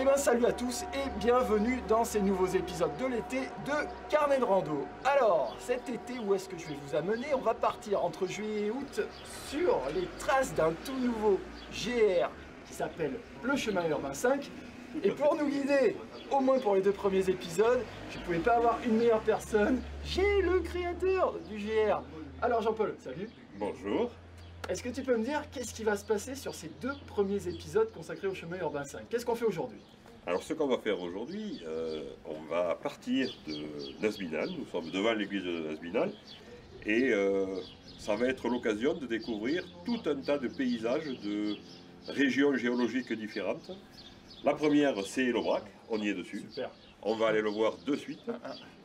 ben salut à tous et bienvenue dans ces nouveaux épisodes de l'été de Carnet de Rando. Alors, cet été, où est-ce que je vais vous amener? On va partir entre juillet et août sur les traces d'un tout nouveau GR qui s'appelle le Chemin Urbain 5. Et pour nous guider, au moins pour les 2 premiers épisodes, je ne pouvais pas avoir une meilleure personne. J'ai le créateur du GR. Alors Jean-Paul, salut. Bonjour. Est-ce que tu peux me dire qu'est-ce qui va se passer sur ces 2 premiers épisodes consacrés au Chemin Urbain 5? Qu'est-ce qu'on fait aujourd'hui? Alors ce qu'on va faire aujourd'hui, on va partir de Nasbinal. Nous sommes devant l'église de Nasbinal et ça va être l'occasion de découvrir tout un tas de paysages de régions géologiques différentes. La première, c'est l'Aubrac, on y est dessus. Super. On va aller le voir de suite.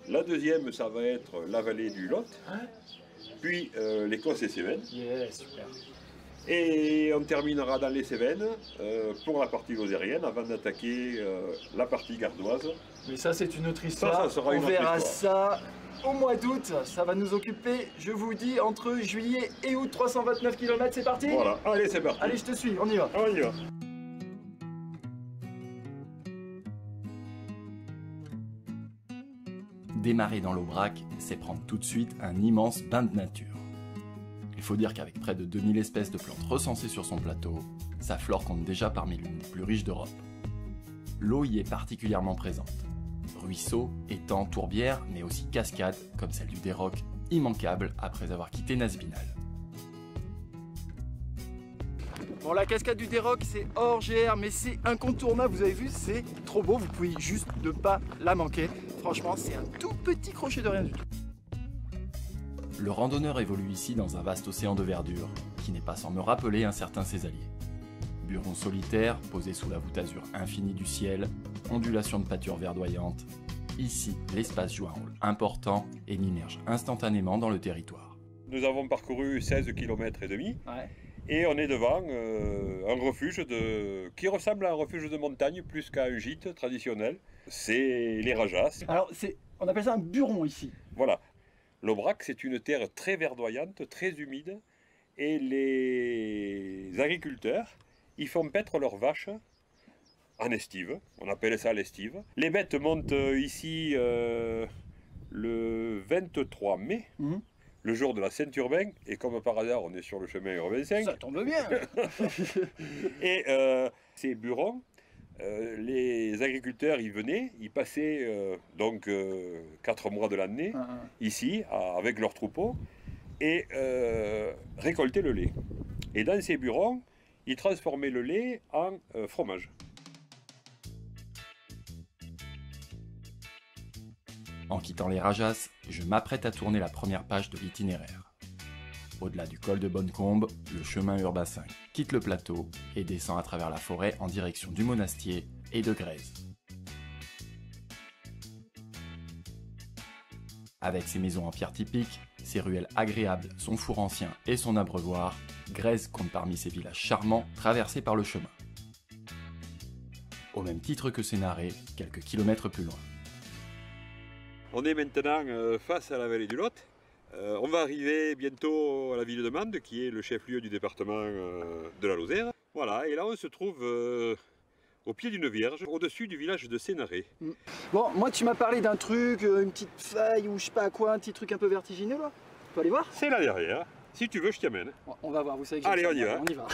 La deuxième, ça va être la vallée du Lot, puis l'Écosse et Cévennes. Yeah, super. Et on terminera dans les Cévennes pour la partie lozérienne avant d'attaquer la partie gardoise. Mais ça, c'est une autre histoire. Ça sera on une autre verra histoire. ça au mois d'août. Ça va nous occuper, je vous dis, entre juillet et août, 329 km. C'est parti? Voilà, allez, c'est parti. Allez, je te suis, on y va. On y va. Démarrer dans l'Aubrac, c'est prendre tout de suite un immense bain de nature. Il faut dire qu'avec près de 2000 espèces de plantes recensées sur son plateau, sa flore compte déjà parmi l'une des plus riches d'Europe. L'eau y est particulièrement présente. Ruisseaux, étangs, tourbières, mais aussi cascades, comme celle du Déroc, immanquable après avoir quitté Nasbinal. Bon, la cascade du Déroc, c'est hors GR, mais c'est incontournable. Vous avez vu, c'est trop beau. Vous pouvez juste ne pas la manquer. Franchement, c'est un tout petit crochet de rien du tout. Le randonneur évolue ici dans un vaste océan de verdure, qui n'est pas sans me rappeler un certain Césalier. Buron solitaire, posé sous la voûte azur infinie du ciel, ondulation de pâture verdoyante. Ici, l'espace joue un rôle important et m'immerge instantanément dans le territoire. Nous avons parcouru 16 km et demi. Ouais. Et on est devant un refuge qui ressemble à un refuge de montagne plus qu'à un gîte traditionnel. C'est les Rajas. Alors, on appelle ça un buron ici. Voilà. L'Aubrac, c'est une terre très verdoyante, très humide. Et les agriculteurs, ils font paître leurs vaches en estive. On appelle ça l'estive. Les bêtes montent ici le 23 mai. Le jour de la Saint-Urbain, et comme par hasard, on est sur le chemin urbain 5. Ça tombe bien. Et ces burons, les agriculteurs, ils venaient, ils passaient donc 4 mois de l'année, ici, avec leurs troupeaux, et récoltaient le lait. Et dans ces burons, ils transformaient le lait en fromage. En quittant les Rajas, je m'apprête à tourner la première page de l'itinéraire. Au-delà du col de Bonnecombe, le chemin urbain 5 quitte le plateau et descend à travers la forêt en direction du Monastier et de Grèze. Avec ses maisons en pierre typique, ses ruelles agréables, son four ancien et son abreuvoir, Grèze compte parmi ses villages charmants traversés par le chemin. Au même titre que Sénaré, quelques kilomètres plus loin. On est maintenant face à la vallée du Lot. On va arriver bientôt à la ville de Mende, qui est le chef-lieu du département de la Lozère. Voilà, et là on se trouve au pied d'une vierge, au-dessus du village de Sénaré. Bon, moi tu m'as parlé d'un truc, une petite faille ou je sais pas quoi, un petit truc un peu vertigineux là. On peut aller voir? C'est là derrière. Si tu veux, je t'amène. Bon, on va voir, vous savez que allez, on y va. On y va.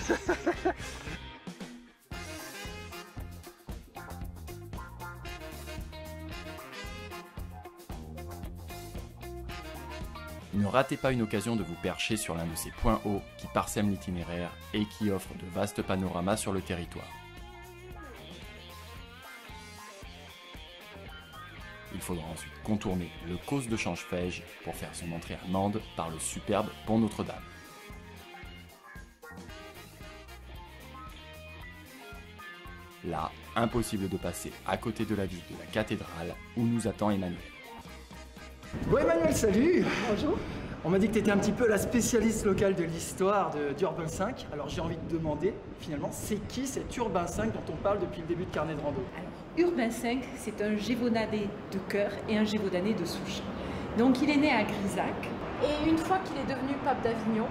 Ne ratez pas une occasion de vous percher sur l'un de ces points hauts qui parsèment l'itinéraire et qui offrent de vastes panoramas sur le territoire. Il faudra ensuite contourner le Causse de Change-Fège pour faire son entrée à Mende par le superbe pont Notre-Dame. Là, impossible de passer à côté de la ville de la cathédrale où nous attend Emmanuel. Bon Emmanuel, salut. Bonjour. On m'a dit que tu étais un petit peu la spécialiste locale de l'histoire d'Urbain 5. Alors j'ai envie de demander, finalement, c'est qui cet Urbain 5 dont on parle depuis le début de Carnet de Rando? Alors, Urbain V, c'est un Gévaudanais de cœur et un Gévaudanais de souche. Donc il est né à Grisac. Et une fois qu'il est devenu pape d'Avignon,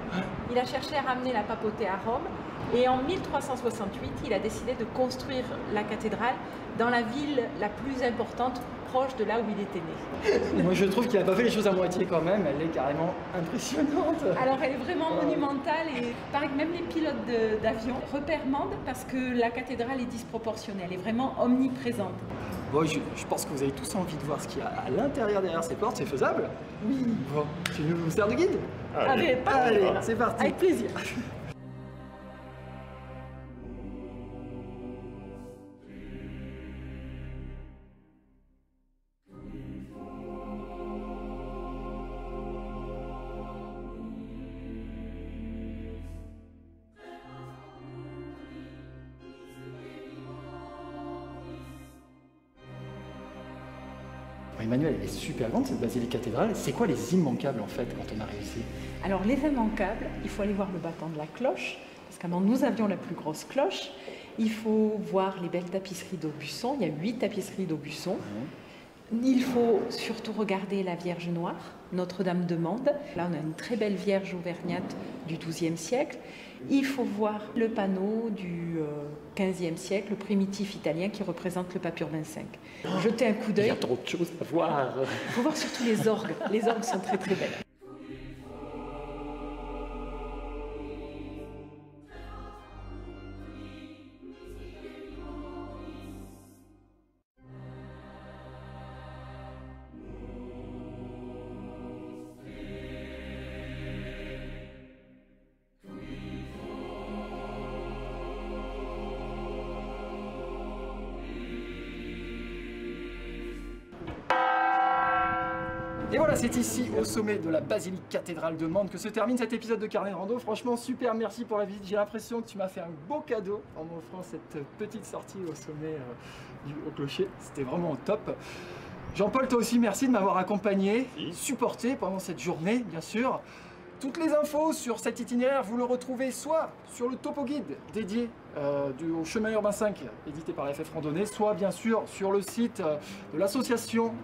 il a cherché à ramener la papauté à Rome. Et en 1368, il a décidé de construire la cathédrale dans la ville la plus importante, proche de là où il était né. Moi je trouve qu'il n'a pas fait les choses à moitié quand même, elle est carrément impressionnante. Alors elle est vraiment monumentale et pareil que même les pilotes d'avion repèrent parce que la cathédrale est disproportionnée, elle est vraiment omniprésente. Bon, je pense que vous avez tous envie de voir ce qu'il y a à l'intérieur derrière ces portes, c'est faisable? Oui. Bon, tu nous sers de guide? Allez, c'est parti. avec plaisir. Emmanuel, elle est super grande cette basilique cathédrale. C'est quoi les immanquables en fait quand on a réussi? Alors les immanquables, il faut aller voir le battant de la cloche, parce qu'avant nous avions la plus grosse cloche. Il faut voir les belles tapisseries d'Aubusson, il y a 8 tapisseries d'Aubusson. Il faut surtout regarder la Vierge Noire, Notre-Dame de Mende. Là on a une très belle Vierge auvergnate du XIIe siècle. Il faut voir le panneau du XVe siècle, le primitif italien qui représente le pape Urbain V. Jetez un coup d'œil. Il y a trop de choses à voir. Il faut voir surtout les orgues. Les orgues sont très très belles. Et voilà, c'est ici, au sommet de la basilique cathédrale de Mende, que se termine cet épisode de Carnet de Rando. Franchement, super, merci pour la visite. J'ai l'impression que tu m'as fait un beau cadeau en m'offrant cette petite sortie au sommet au clocher. C'était vraiment top. Jean-Paul, toi aussi, merci de m'avoir accompagné, supporté pendant cette journée, bien sûr. Toutes les infos sur cet itinéraire, vous le retrouvez soit sur le topo guide dédié au chemin urbain 5, édité par la FF Randonnée, soit bien sûr sur le site de l'association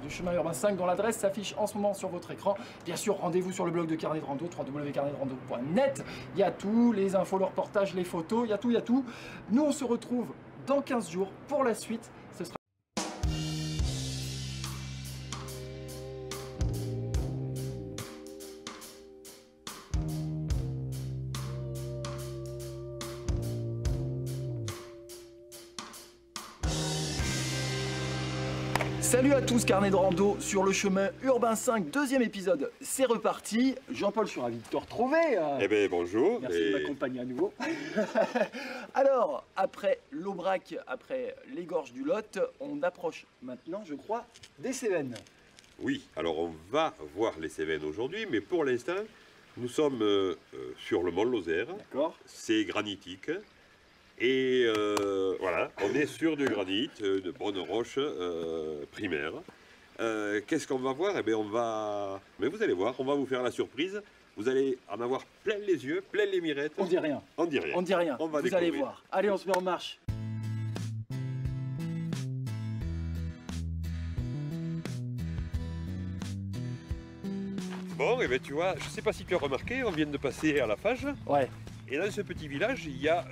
du chemin urbain 5, dont l'adresse s'affiche en ce moment sur votre écran. Bien sûr, rendez-vous sur le blog de Carnet de Rando, www.carnetderando.net. Il y a tous les infos, le reportage, les photos, il y a tout, il y a tout. Nous, on se retrouve dans 15 jours pour la suite. Ce sera Salut à tous, Carnet de Rando sur le chemin urbain 5, deuxième épisode, c'est reparti. Jean-Paul, je suis ravi de te retrouver. Eh bien, bonjour. Merci de m'accompagner à nouveau. Alors, après l'Aubrac, après les gorges du Lot, on approche maintenant, je crois, des Cévennes. Oui, alors on va voir les Cévennes aujourd'hui, mais pour l'instant, nous sommes sur le mont Lozère. D'accord. C'est granitique. Et voilà, on est sur du granit, de bonnes roches primaires. Qu'est-ce qu'on va voir? Eh bien, mais vous allez voir, on va vous faire la surprise. Vous allez en avoir plein les yeux, plein les mirettes. On dit rien. On dit rien. On dit rien. On va vous allez découvrir. voir. Allez, on se met en marche. Bon, et bien tu vois, je ne sais pas si tu as remarqué, on vient de passer à la Fage. Ouais. Et dans ce petit village, il y a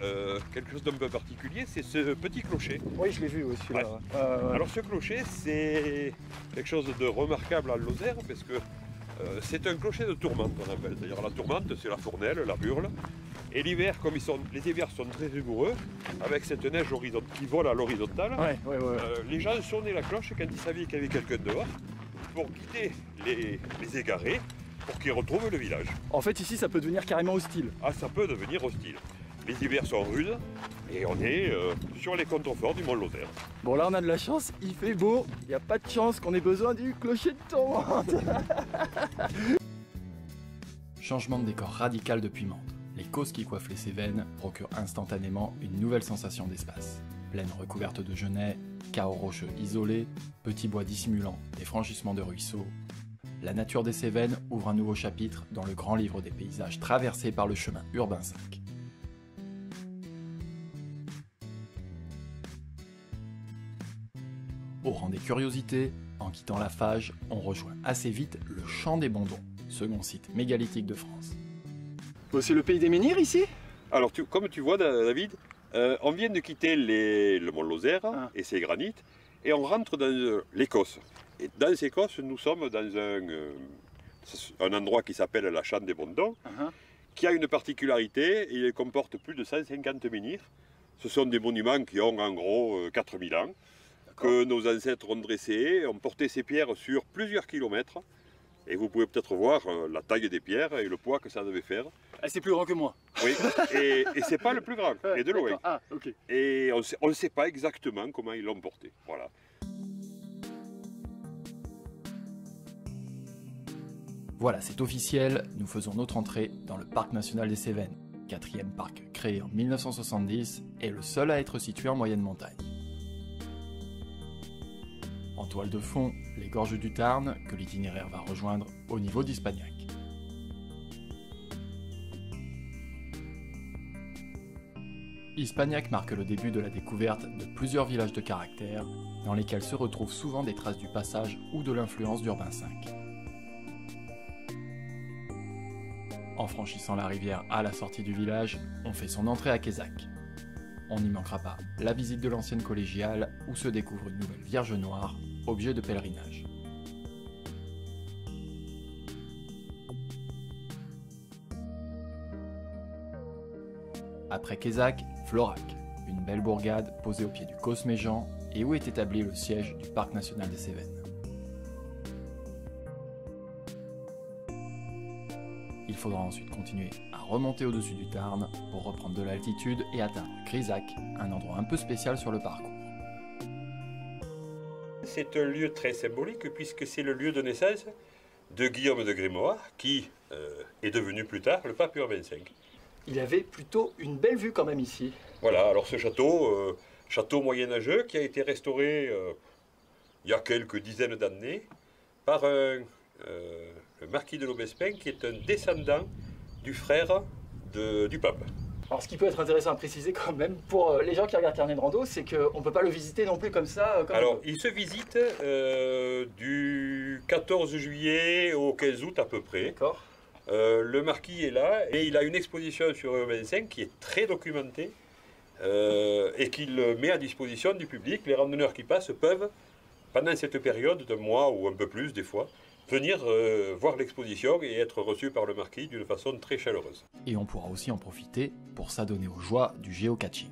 quelque chose d'un peu particulier, c'est ce petit clocher. Oui, je l'ai vu aussi. Ouais. Alors ce clocher, c'est quelque chose de remarquable en Lozère, parce que c'est un clocher de tourmente, on appelle. C'est-à-dire la tourmente, c'est la fournaise, la burle. Et l'hiver, comme les hivers sont très rigoureux, avec cette neige qui vole à l'horizontale, les gens sonnaient la cloche quand ils savaient qu'il y avait quelqu'un dehors, pour guider les égarés, pour qu'ils retrouvent le village. En fait, ici, ça peut devenir carrément hostile. Ah, ça peut devenir hostile. Les hivers sont rudes et on est sur les contreforts du mont Lozère. Bon, là, on a de la chance, il fait beau. Il n'y a pas de chance qu'on ait besoin du clocher de tourmente. Changement de décor radical depuis Mende. Les causes qui coiffent les Cévennes procurent instantanément une nouvelle sensation d'espace. Plaine recouverte de genêts, chaos rocheux isolés, petits bois dissimulants, des franchissements de ruisseaux. La nature des Cévennes ouvre un nouveau chapitre dans le grand livre des paysages traversés par le chemin urbain 5. Au rang des curiosités, en quittant la Fage, on rejoint assez vite le Champ des Bondons, second site mégalithique de France. Bon, c'est le pays des menhirs ici? Alors, comme tu vois, David, on vient de quitter le Mont Lozère et ses granites, et on rentre dans l'Écosse. Et dans cette Écosse, nous sommes dans un endroit qui s'appelle la Chambre des Bondons, qui a une particularité, il comporte plus de 150 menhirs. Ce sont des monuments qui ont en gros 4000 ans, que nos ancêtres ont dressés, ont porté ces pierres sur plusieurs kilomètres. Et vous pouvez peut-être voir la taille des pierres et le poids que ça devait faire. C'est plus grand que moi. Oui, et c'est pas le plus grand, et de loin. Ah, ok. Et on ne sait pas exactement comment ils l'ont porté. Voilà. Voilà, c'est officiel, nous faisons notre entrée dans le Parc National des Cévennes, 4e parc créé en 1970 et le seul à être situé en moyenne montagne. En toile de fond, les gorges du Tarn, que l'itinéraire va rejoindre au niveau d'Ispagnac. Ispagnac marque le début de la découverte de plusieurs villages de caractère, dans lesquels se retrouvent souvent des traces du passage ou de l'influence d'Urbain V. En franchissant la rivière à la sortie du village, on fait son entrée à Quézac. On n'y manquera pas la visite de l'ancienne collégiale où se découvre une nouvelle Vierge Noire, objet de pèlerinage. Après Quézac, Florac, une belle bourgade posée au pied du Cosméjean et où est établi le siège du Parc National des Cévennes. Il faudra ensuite continuer à remonter au-dessus du Tarn pour reprendre de l'altitude et atteindre Grisac, un endroit un peu spécial sur le parcours. C'est un lieu très symbolique puisque c'est le lieu de naissance de Guillaume de Grimoire qui est devenu plus tard le pape Urbain V. Il avait plutôt une belle vue quand même ici. Voilà, alors ce château, château moyenâgeux qui a été restauré il y a quelques dizaines d'années par le marquis de l'Aubespin qui est un descendant du frère du pape. Alors ce qui peut être intéressant à préciser quand même pour les gens qui regardent Carnet de Rando, c'est qu'on ne peut pas le visiter non plus comme ça. Alors il se visite du 14 juillet au 15 août à peu près. D'accord. Le marquis est là et il a une exposition sur Urbain V qui est très documentée et qu'il met à disposition du public. Les randonneurs qui passent peuvent, pendant cette période d'un mois ou un peu plus des fois, venir voir l'exposition et être reçus par le marquis d'une façon très chaleureuse. Et on pourra aussi en profiter pour s'adonner aux joies du géocaching.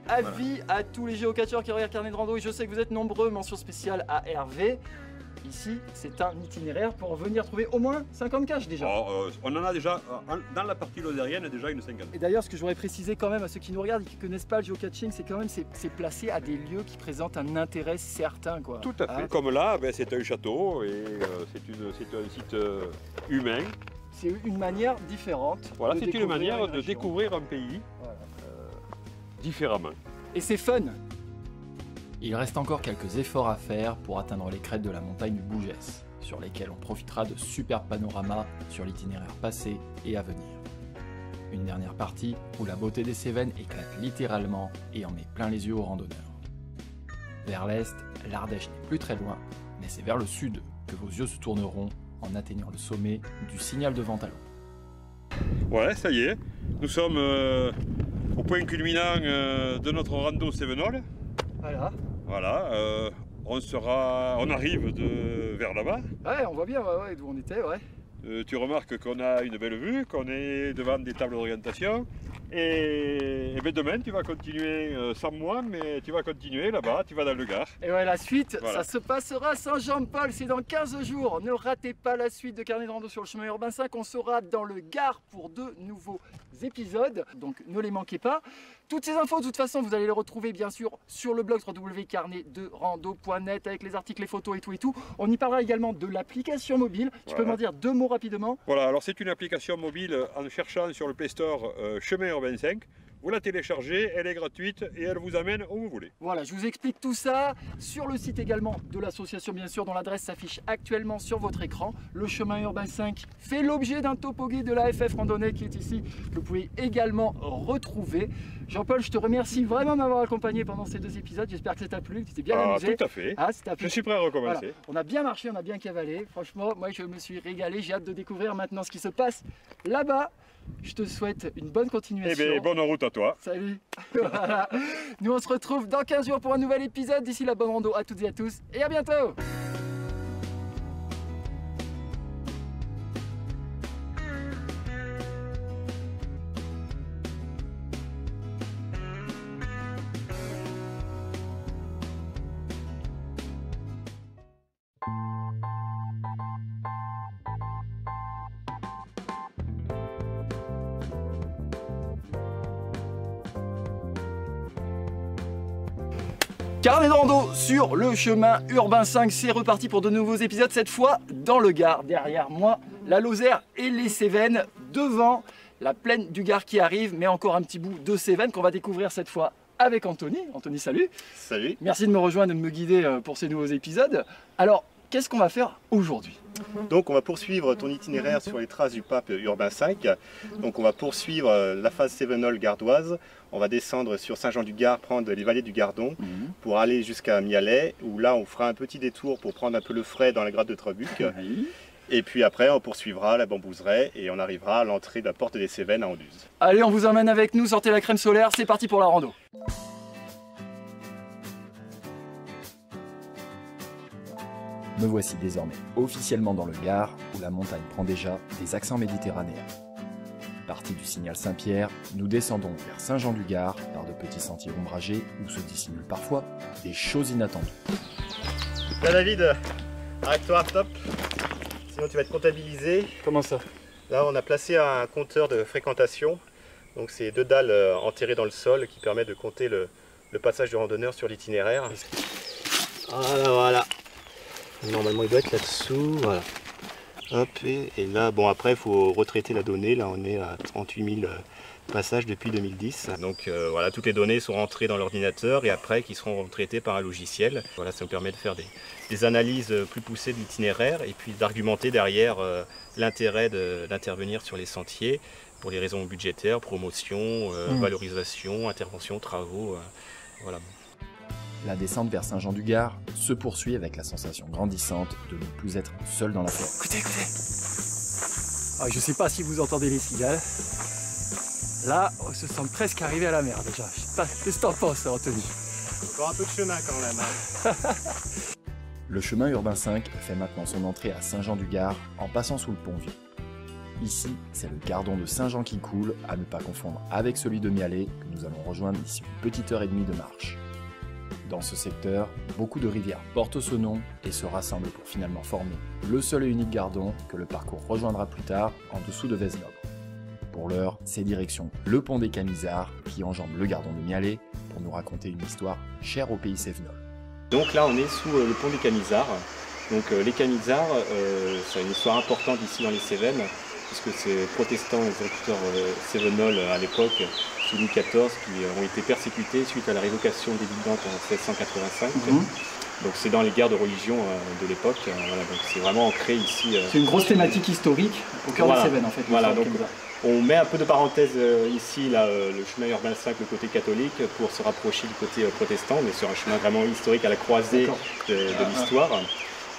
Avis à tous les géocacheurs qui regardent Carnet de Rando, et je sais que vous êtes nombreux, mention spéciale à Hervé. Ici, c'est un itinéraire pour venir trouver au moins 50 caches déjà. On en a déjà, dans la partie lozérienne, déjà une cinquantaine. Et d'ailleurs, ce que je voudrais préciser quand même à ceux qui nous regardent et qui ne connaissent pas le géocaching, c'est quand même c'est placé à des lieux qui présentent un intérêt certain, quoi. Tout à fait. Comme là, c'est un château et c'est un site humain. C'est une manière différente. Voilà, c'est une manière de découvrir un pays différemment. Et c'est fun. Il reste encore quelques efforts à faire pour atteindre les crêtes de la montagne du Bougès, sur lesquelles on profitera de superbes panoramas sur l'itinéraire passé et à venir. Une dernière partie où la beauté des Cévennes éclate littéralement et en met plein les yeux aux randonneurs. Vers l'est, l'Ardèche n'est plus très loin, mais c'est vers le sud que vos yeux se tourneront en atteignant le sommet du Signal de Ventalon. Ouais, ça y est, nous sommes au point culminant de notre rando cévenole. Voilà, on arrive vers là-bas. Ouais, on voit bien d'où on était, ouais. Tu remarques qu'on a une belle vue, qu'on est devant des tables d'orientation. Et bien demain, tu vas continuer sans moi, mais tu vas continuer là-bas, tu vas dans le Gard. Et ouais, la suite, voilà. Ça se passera à Saint-Jean-Paul, c'est dans 15 jours. Ne ratez pas la suite de Carnet de Rando sur le chemin urbain 5. On sera dans le Gard pour 2 nouveaux épisodes, donc ne les manquez pas. Toutes ces infos, de toute façon, vous allez les retrouver bien sûr sur le blog www.carnetderando.net avec les articles, les photos et tout. On y parlera également de l'application mobile. Tu peux m'en dire 2 mots rapidement? Voilà, alors c'est une application mobile en cherchant sur le Play Store Chemin Urbain 5. Vous la téléchargez, elle est gratuite et elle vous amène où vous voulez. Voilà, je vous explique tout ça sur le site également de l'association, bien sûr, dont l'adresse s'affiche actuellement sur votre écran. Le chemin urbain 5 fait l'objet d'un topo guide de la FF Randonnée qui est ici, que vous pouvez également retrouver. Jean-Paul, je te remercie vraiment de m'avoir accompagné pendant ces 2 épisodes. J'espère que ça t'a plu, que tu t'es bien amusé. Tout à fait. Ah, ça t'a plu. Je suis prêt à recommencer. Voilà. On a bien marché, on a bien cavalé. Franchement, moi je me suis régalé. J'ai hâte de découvrir maintenant ce qui se passe là-bas. Je te souhaite une bonne continuation. Eh bien, bonne route à toi. Salut. Voilà. Nous on se retrouve dans 15 jours pour un nouvel épisode. D'ici là, bonne rando à toutes et à tous et à bientôt. Carnet de rando sur le chemin urbain 5, c'est reparti pour de nouveaux épisodes, cette fois dans le Gard. Derrière moi, la Lozère et les Cévennes, devant la plaine du Gard qui arrive, mais encore un petit bout de Cévennes qu'on va découvrir cette fois avec Anthony. Anthony, salut. Salut. Merci de me rejoindre et de me guider pour ces nouveaux épisodes. Alors, qu'est-ce qu'on va faire aujourd'hui ? Donc on va poursuivre ton itinéraire sur les traces du pape urbain V. Donc on va poursuivre la phase cévenole gardoise. On va descendre sur Saint-Jean-du-Gard, prendre les vallées du Gardon pour aller jusqu'à Mialet, où là on fera un petit détour pour prendre un peu le frais dans la grotte de Trabuc. Et puis après on poursuivra la Bambouseraie et on arrivera à l'entrée de la porte des Cévennes à Anduze. Allez, on vous emmène avec nous, sortez la crème solaire, c'est parti pour la rando. Me voici désormais officiellement dans le Gard, où la montagne prend déjà des accents méditerranéens. Parti du signal Saint-Pierre, nous descendons vers Saint-Jean-du-Gard par de petits sentiers ombragés où se dissimulent parfois des choses inattendues. Là David, arrête-toi, stop. Sinon tu vas être comptabilisé. Comment ça ? Là on a placé un compteur de fréquentation. Donc c'est 2 dalles enterrées dans le sol qui permettent de compter le passage du randonneur sur l'itinéraire. Voilà. Normalement il doit être là-dessous, voilà. Hop, et là, bon après il faut retraiter la donnée, là on est à 38 000 passages depuis 2010. Donc voilà, toutes les données sont rentrées dans l'ordinateur et après qui seront traitées par un logiciel. Voilà, ça nous permet de faire des analyses plus poussées de l'itinéraire et puis d'argumenter derrière l'intérêt d'intervenir sur les sentiers pour les raisons budgétaires, promotion, valorisation, intervention, travaux, voilà. La descente vers Saint-Jean-du-Gard se poursuit avec la sensation grandissante de ne plus être seul dans la forêt. Écoutez. Ah, je sais pas si vous entendez les cigales. Là, on se sent presque arrivé à la mer déjà. Je sais pas, qu'est-ce que t'en penses, Anthony ? Encore un peu de chemin quand même. Le chemin urbain 5 fait maintenant son entrée à Saint-Jean-du-Gard en passant sous le pont-vieux. Ici, c'est le Gardon de Saint-Jean qui coule, à ne pas confondre avec celui de Mialet que nous allons rejoindre d'ici une petite heure et demie de marche. Dans ce secteur, beaucoup de rivières portent ce nom et se rassemblent pour finalement former le seul et unique Gardon que le parcours rejoindra plus tard en dessous de Vesnobre. Pour l'heure, c'est direction le pont des Camisards qui enjambe le Gardon de Mialet pour nous raconter une histoire chère au pays cévenol. Donc là on est sous le pont des Camisards. Donc les Camisards, c'est une histoire importante ici dans les Cévennes, puisque ces protestants, les agriculteurs cévenols à l'époque, sous Louis XIV, qui ont été persécutés suite à la révocation des Dividendes en 1685. Donc c'est dans les guerres de religion de l'époque. Voilà, donc c'est vraiment ancré ici. C'est une grosse thématique historique au cœur des Cévennes en fait. Voilà, donc on met un peu de parenthèse ici, là, le chemin urbain 5, le côté catholique, pour se rapprocher du côté protestant, mais sur un chemin vraiment historique à la croisée de l'histoire.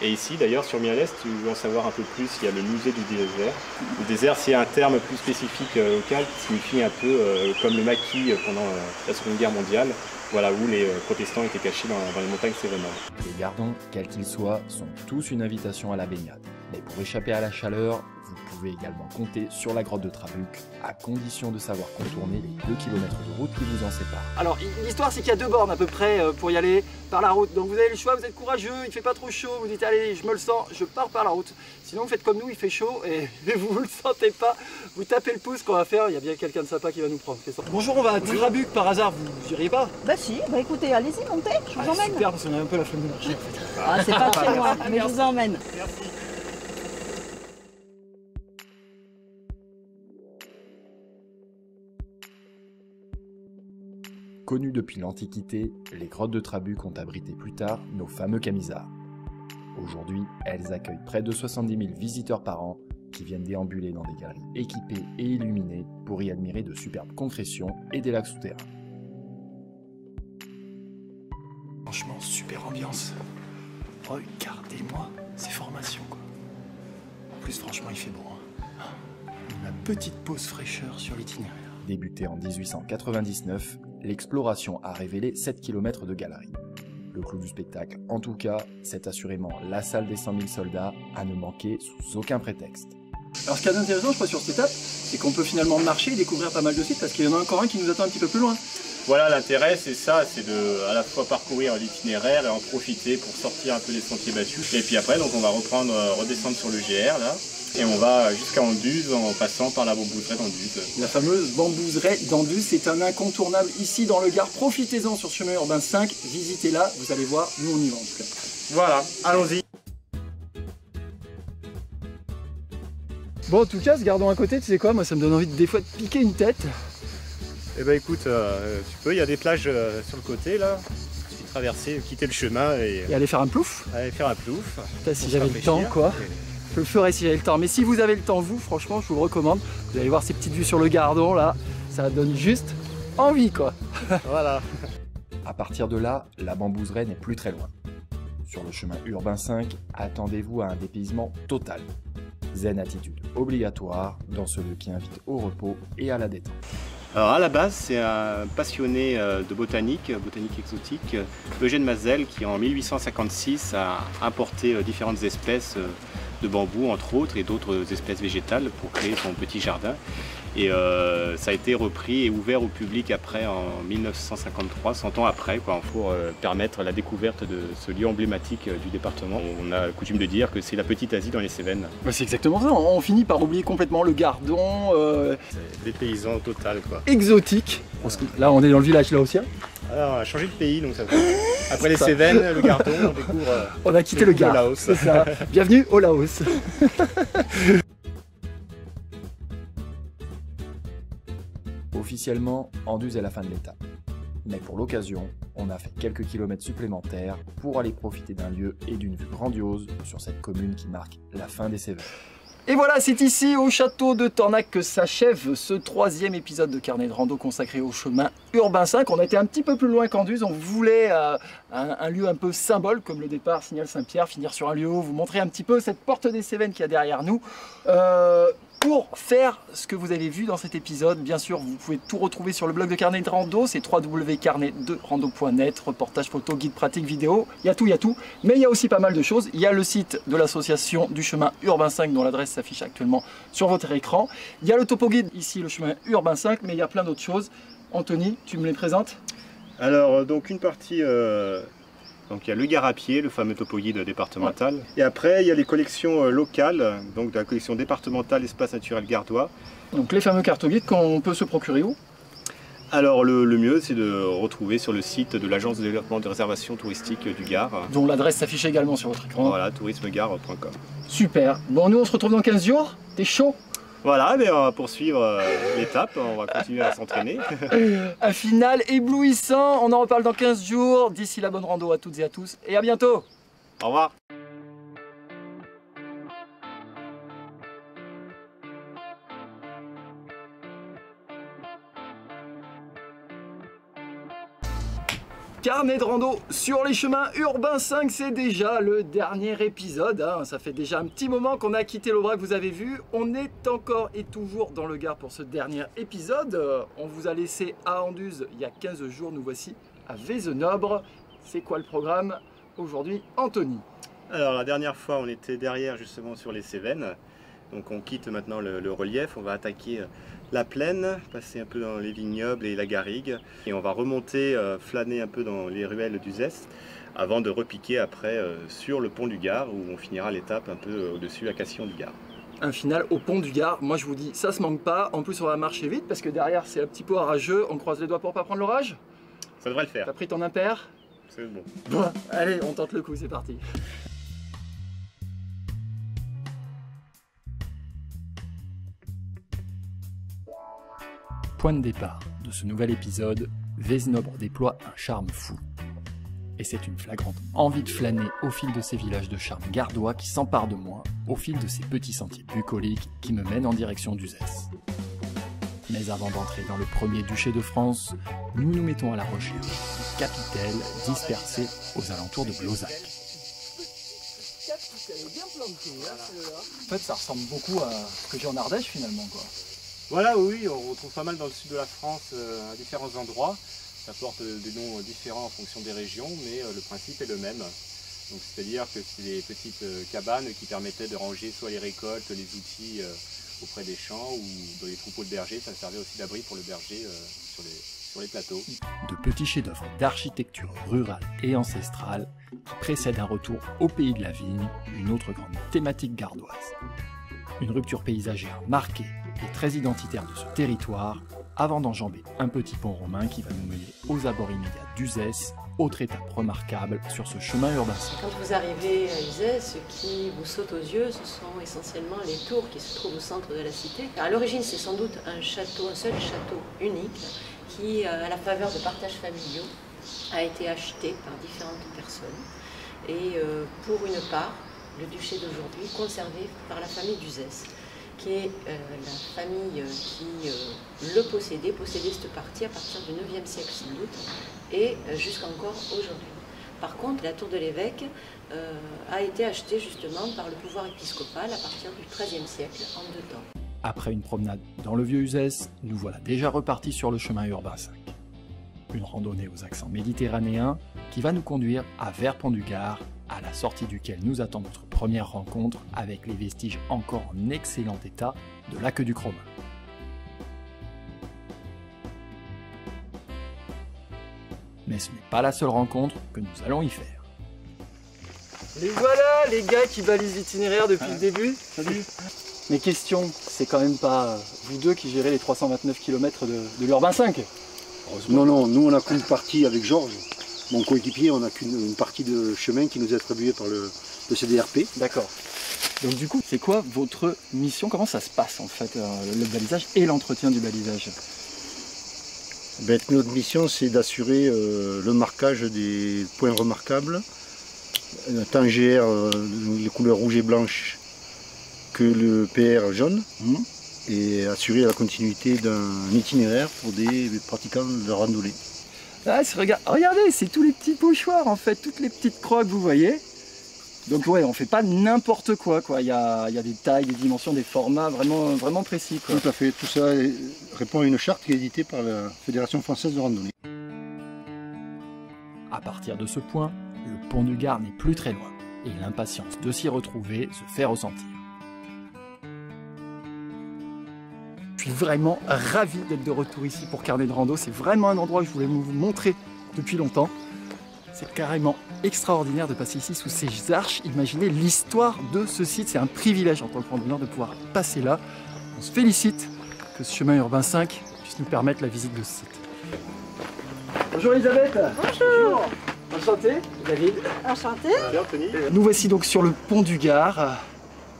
Et ici, d'ailleurs, sur Mialet, si tu veux en savoir un peu plus, il y a le musée du désert. Le désert, c'est un terme plus spécifique local qui signifie un peu comme le maquis pendant la Seconde Guerre mondiale, voilà, où les protestants étaient cachés dans les montagnes cévenoles. Les Gardons, quels qu'ils soient, sont tous une invitation à la baignade. Mais pour échapper à la chaleur, vous pouvez également compter sur la grotte de Trabuc, à condition de savoir contourner les 2 km de route qui vous en séparent. Alors l'histoire c'est qu'il y a 2 bornes à peu près pour y aller par la route. Donc vous avez le choix, vous êtes courageux, il fait pas trop chaud, vous dites allez je me le sens, je pars par la route. Sinon vous faites comme nous, il fait chaud et vous le sentez pas, vous tapez le pouce qu'on va faire, il y a bien quelqu'un de sympa qui va nous prendre. Bonjour, on va à Trabuc par hasard, vous iriez pas? Bah si, bah écoutez, allez-y, montez, je vous emmène. Super, parce qu'on a un peu la flemme de marcher. Ah, c'est pas très loin, mais je vous emmène. Merci. Connues depuis l'Antiquité, les grottes de Trabuc ont abrité plus tard nos fameux Camisards. Aujourd'hui, elles accueillent près de 70 000 visiteurs par an qui viennent déambuler dans des galeries équipées et illuminées pour y admirer de superbes concrétions et des lacs souterrains. l'ambiance. Regardez-moi ces formations, quoi. En plus, franchement, il fait beau. Hein. La petite pause fraîcheur sur l'itinéraire. Débutée en 1899, l'exploration a révélé 7 km de galeries. Le clou du spectacle, en tout cas, c'est assurément la salle des 100 000 soldats à ne manquer sous aucun prétexte. Alors ce qui est intéressant, je crois, sur cette étape, c'est qu'on peut finalement marcher et découvrir pas mal de sites parce qu'il y en a encore un qui nous attend un petit peu plus loin. Voilà, l'intérêt c'est ça, c'est de à la fois parcourir l'itinéraire et en profiter pour sortir un peu des sentiers battus. Et puis après, donc on va redescendre sur le GR là, et on va jusqu'à Anduze en passant par la bambouseraie d'Anduze. La fameuse bambouseraie d'Anduze, c'est un incontournable ici dans le Gard. Profitez-en sur chemin urbain 5, visitez-la, vous allez voir, nous on y va en tout cas. Voilà, allons-y. Bon, en tout cas, ce gardon à côté, tu sais quoi, moi ça me donne envie des fois de piquer une tête. Eh ben écoute, tu peux, il y a des plages sur le côté là. Il suffit de traverser, quitter le chemin et Et aller faire un plouf. aller faire un plouf. Putain, si pour j'avais se le temps, rafraîchir. quoi. Je le ferais si j'avais le temps. Mais si vous avez le temps, vous, franchement, je vous le recommande. Vous allez voir ces petites vues sur le gardon là. Ça donne juste envie, quoi. Voilà. À partir de là, la bambouseraie n'est plus très loin. Sur le chemin urbain 5, attendez-vous à un dépaysement total. Zen attitude obligatoire dans ce lieu qui invite au repos et à la détente. Alors à la base, c'est un passionné de botanique exotique, Eugène Mazel, qui en 1856 a importé différentes espèces de bambou, entre autres, et d'autres espèces végétales pour créer son petit jardin. Et ça a été repris et ouvert au public après en 1953, 100 ans après, quoi, pour permettre la découverte de ce lieu emblématique du département. On a coutume de dire que c'est la petite Asie dans les Cévennes. Bah, c'est exactement ça. On finit par oublier complètement le gardon C'est des paysans total, quoi. exotique. Là, on est dans le village laotien. Alors on a changé de pays, donc ça fait... Après les Cévennes, le Gardon, on découvre... On a quitté le Gard. Laos. C'est ça. Bienvenue au Laos. Officiellement, Anduze est la fin de l'étape. Mais pour l'occasion, on a fait quelques kilomètres supplémentaires pour aller profiter d'un lieu et d'une vue grandiose sur cette commune qui marque la fin des Cévennes. Et voilà, c'est ici au château de Tornac que s'achève ce 3e épisode de Carnet de Rando consacré au chemin urbain 5. On a été un petit peu plus loin qu'Anduze, on voulait un lieu un peu symbole comme le départ Signal Saint-Pierre, finir sur un lieu haut, vous montrer un petit peu cette porte des Cévennes qu'il y a derrière nous. Pour faire ce que vous avez vu dans cet épisode, bien sûr, vous pouvez tout retrouver sur le blog de Carnet de Rando, c'est www.carnet-de-rando.net, reportage photo, guide pratique, vidéo, il y a tout, mais il y a aussi pas mal de choses. Il y a le site de l'association du chemin urbain 5 dont l'adresse s'affiche actuellement sur votre écran. Il y a le topo guide, ici le chemin urbain 5, mais il y a plein d'autres choses. Anthony, tu me les présentes? Alors, donc une partie... Donc il y a le Gard à pied, le fameux topo guide départemental. Et après, il y a les collections locales, donc de la collection départementale Espace naturel gardois. Donc les fameux cartes guides qu'on peut se procurer où? Alors le mieux, c'est de retrouver sur le site de l'Agence de développement de réservation touristique du Gard. Dont l'adresse s'affiche également sur votre écran. Voilà, tourismegard.com. Super. Bon, nous on se retrouve dans 15 jours. T'es chaud? Voilà, mais on va poursuivre l'étape, on va continuer à s'entraîner. Un final éblouissant, on en reparle dans 15 jours. D'ici là, bonne rando à toutes et à tous et à bientôt. Au revoir. Carnet de rando sur les chemins urbains 5, c'est déjà le dernier épisode. Hein. Ça fait déjà un petit moment qu'on a quitté l'Aubrac, vous avez vu. On est encore et toujours dans le Gard pour ce dernier épisode. On vous a laissé à Anduze il y a 15 jours, nous voici à Vézenobre. C'est quoi le programme aujourd'hui, Anthony? Alors la dernière fois, on était derrière justement sur les Cévennes. Donc on quitte maintenant le relief, on va attaquer la plaine, passer un peu dans les vignobles et la garrigue. Et on va remonter, flâner un peu dans les ruelles d'Uzès avant de repiquer après sur le pont du Gard où on finira l'étape un peu au-dessus à Castillon du Gard. Un final au pont du Gard, moi je vous dis, ça se manque pas. En plus on va marcher vite parce que derrière c'est un petit peu orageux. On croise les doigts pour pas prendre l'orage. Ça devrait le faire. T'as pris ton impair? C'est bon. Bon, allez, on tente le coup, c'est parti. Point de départ de ce nouvel épisode, Vézenobre déploie un charme fou. Et c'est une flagrante envie de flâner au fil de ces villages de charme gardois qui s'emparent de moi, au fil de ces petits sentiers bucoliques qui me mènent en direction d'Uzès. Mais avant d'entrer dans le premier duché de France, nous nous mettons à la recherche de capitelles dispersées aux alentours de Blauzac. En fait, ça ressemble beaucoup à ce que j'ai en Ardèche finalement, quoi. Voilà, oui, on retrouve pas mal dans le sud de la France à différents endroits. Ça porte des noms différents en fonction des régions, mais le principe est le même. Donc, c'est-à-dire que c'est des petites cabanes qui permettaient de ranger soit les récoltes, les outils auprès des champs ou dans les troupeaux de bergers. Ça servait aussi d'abri pour le berger sur les plateaux. De petits chefs-d'œuvre d'architecture rurale et ancestrale qui précèdent un retour au pays de la vigne, une autre grande thématique gardoise. Une rupture paysagère marquée et très identitaire de ce territoire, avant d'enjamber un petit pont romain qui va nous mener aux abords immédiats d'Uzès, autre étape remarquable sur ce chemin urbain. Quand vous arrivez à Uzès, ce qui vous saute aux yeux, ce sont essentiellement les tours qui se trouvent au centre de la cité. À l'origine, c'est sans doute un château, un seul château unique, qui, à la faveur de partages familiaux, a été acheté par différentes personnes. Et pour une part, le duché d'aujourd'hui, conservé par la famille d'Uzès, qui est la famille qui le possédait cette partie à partir du 9e siècle sans doute, et jusqu'encore aujourd'hui. Par contre, la tour de l'évêque a été achetée justement par le pouvoir épiscopal à partir du XIIIe siècle en 2 temps. Après une promenade dans le vieux Uzès, nous voilà déjà repartis sur le chemin urbain 5. Une randonnée aux accents méditerranéens qui va nous conduire à Verpont-du-Gard, à la sortie duquel nous attend notre première rencontre avec les vestiges encore en excellent état de l'Aqueduc romain. Mais ce n'est pas la seule rencontre que nous allons y faire. Les voilà, les gars qui balisent l'itinéraire depuis le début. Salut. Mes questions, c'est quand même pas vous deux qui gérez les 329 km de l'Urbain 5. Non, non, nous on a qu'une partie avec Georges, mon coéquipier, on n'a qu'une partie de chemin qui nous est attribuée par le CDRP. D'accord. Donc du coup, c'est quoi votre mission? Comment ça se passe en fait, le balisage et l'entretien du balisage? Ben, notre mission c'est d'assurer le marquage des points remarquables, tant GR, les couleurs rouge et blanche, que le PR jaune, et assurer la continuité d'un itinéraire pour des pratiquants de randonnée. Ah, regardez, c'est tous les petits pochoirs en fait, toutes les petites croix que vous voyez. Donc ouais, on fait pas n'importe quoi. Il y a des tailles, des dimensions, des formats vraiment précis, quoi. Tout à fait, tout ça répond à une charte qui est éditée par la Fédération française de randonnée. À partir de ce point, le pont du Gard n'est plus très loin, et l'impatience de s'y retrouver se fait ressentir. Je suis vraiment ravi d'être de retour ici pour Carnet de Rando. C'est vraiment un endroit que je voulais vous montrer depuis longtemps. C'est carrément extraordinaire de passer ici sous ces arches. Imaginez l'histoire de ce site. C'est un privilège en tant que randonneur de pouvoir passer là. On se félicite que ce chemin urbain 5 puisse nous permettre la visite de ce site. Bonjour Elisabeth. Bonjour. Enchanté, David. Enchanté. Nous voici donc sur le pont du Gard.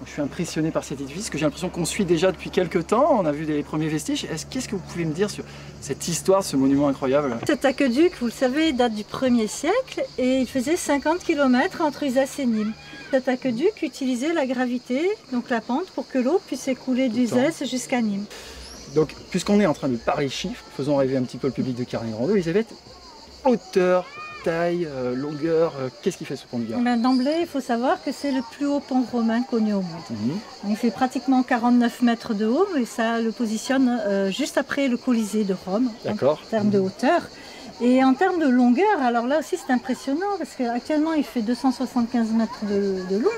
Je suis impressionné par cet édifice que j'ai l'impression qu'on suit déjà depuis quelques temps. On a vu les premiers vestiges. Qu'est-ce que vous pouvez me dire sur cette histoire, ce monument incroyable? Cet aqueduc, vous le savez, date du 1er siècle et il faisait 50 km entre Uzès et Nîmes. Cet aqueduc utilisait la gravité, donc la pente, pour que l'eau puisse s'écouler d'Uzès jusqu'à Nîmes. Donc, puisqu'on est en train de parler chiffres, faisons rêver un petit peu le public de Carnet de Rando. Elisabeth, hauteur, taille, longueur, qu'est-ce qui fait ce pont du Gard? D'emblée, il faut savoir que c'est le plus haut pont romain connu au monde. Il fait pratiquement 49 mètres de haut et ça le positionne juste après le Colisée de Rome, en termes de hauteur. Et en termes de longueur, alors là aussi c'est impressionnant parce qu'actuellement il fait 275 mètres de long.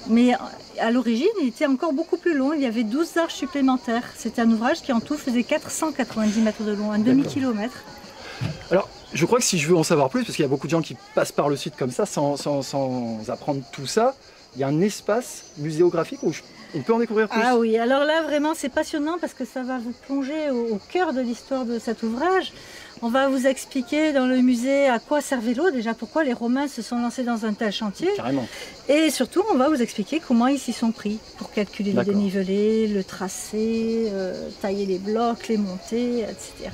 Mais à l'origine, il était encore beaucoup plus long. Il y avait 12 arches supplémentaires. C'était un ouvrage qui en tout faisait 490 mètres de long, un demi-kilomètre. Alors, je crois que si je veux en savoir plus, parce qu'il y a beaucoup de gens qui passent par le site comme ça sans apprendre tout ça, il y a un espace muséographique où on peut en découvrir plus. Ah oui, alors là vraiment c'est passionnant parce que ça va vous plonger au cœur de l'histoire de cet ouvrage. On va vous expliquer dans le musée à quoi servait l'eau, déjà pourquoi les Romains se sont lancés dans un tel chantier. Carrément. Et surtout, on va vous expliquer comment ils s'y sont pris pour calculer le dénivelé, le tracé, tailler les blocs, les monter, etc.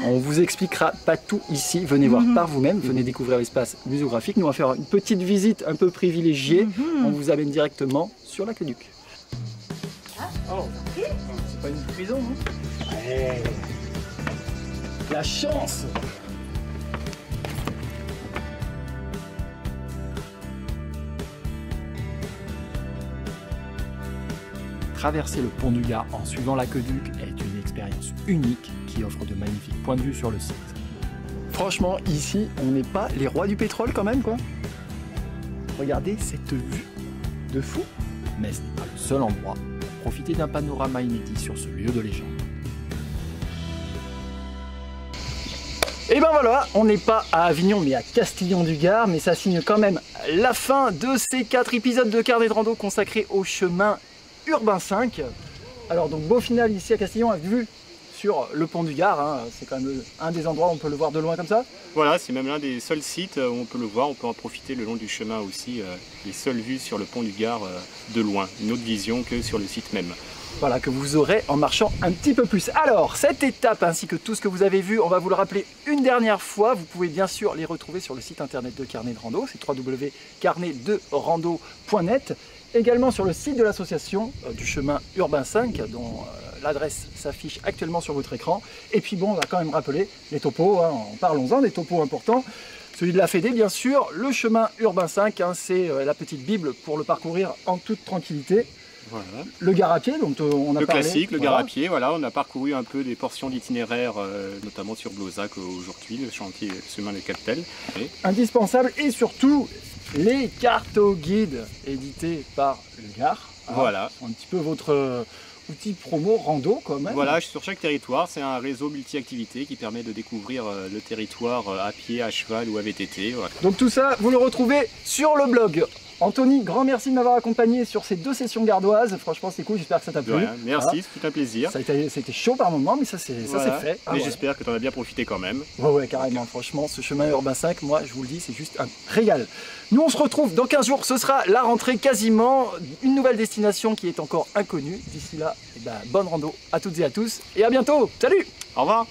On vous expliquera pas tout ici, venez voir par vous-même, venez découvrir l'espace muséographique. Nous on va faire une petite visite un peu privilégiée, on vous amène directement sur l'aqueduc. Oh, c'est pas une prison, hein? La chance! Traverser le pont du Gard en suivant l'aqueduc est une expérience unique qui offre de magnifiques points de vue sur le site. Franchement, ici, on n'est pas les rois du pétrole quand même, quoi. Regardez cette vue de fou. Mais ce n'est pas le seul endroit pour profiter d'un panorama inédit sur ce lieu de légende. Et ben voilà, on n'est pas à Avignon mais à Castillon-du-Gard, mais ça signe quand même la fin de ces 4 épisodes de Carnet de Rando consacrés au chemin urbain 5. Alors donc beau final ici à Castillon, à vue sur le pont du Gard, hein. C'est quand même un des endroits où on peut le voir de loin comme ça. Voilà, c'est même l'un des seuls sites où on peut le voir, on peut en profiter le long du chemin aussi, les seules vues sur le pont du Gard de loin, une autre vision que sur le site même. Voilà, que vous aurez en marchant un petit peu plus. Alors, cette étape ainsi que tout ce que vous avez vu, on va vous le rappeler une dernière fois. Vous pouvez bien sûr les retrouver sur le site internet de Carnet de Rando, c'est www.carnet-de-rando.net. Également sur le site de l'association du chemin urbain 5, dont l'adresse s'affiche actuellement sur votre écran. Et puis bon, on va quand même rappeler les topos, hein, parlons-en des topos importants. Celui de la Fédé, bien sûr, le chemin urbain 5, hein, c'est la petite bible pour le parcourir en toute tranquillité. Voilà. Le Gard à pied, dont on a le parlé. Classique, le Gard à pied, voilà, on a parcouru un peu des portions d'itinéraire, notamment sur Blozac aujourd'hui, le chantier le chemin de Captel. Indispensable, et surtout les carto-guides édités par le Gard. Voilà. Un petit peu votre outil promo rando quand même. Voilà, sur chaque territoire, c'est un réseau multi-activités qui permet de découvrir le territoire à pied, à cheval ou à VTT. Voilà. Donc tout ça, vous le retrouvez sur le blog. Anthony, grand merci de m'avoir accompagné sur ces 2 sessions gardoises. Franchement, c'est cool, j'espère que ça t'a plu. Merci, voilà. c'est un plaisir. C'était chaud par moment, mais ça c'est fait. Mais j'espère que tu en as bien profité quand même. Ouais, carrément. Franchement, ce chemin urbain 5, moi, je vous le dis, c'est juste un régal. Nous, on se retrouve dans 15 jours. Ce sera la rentrée quasiment. Une nouvelle destination qui est encore inconnue. D'ici là, bonne rando à toutes et à tous. Et à bientôt. Salut! Au revoir!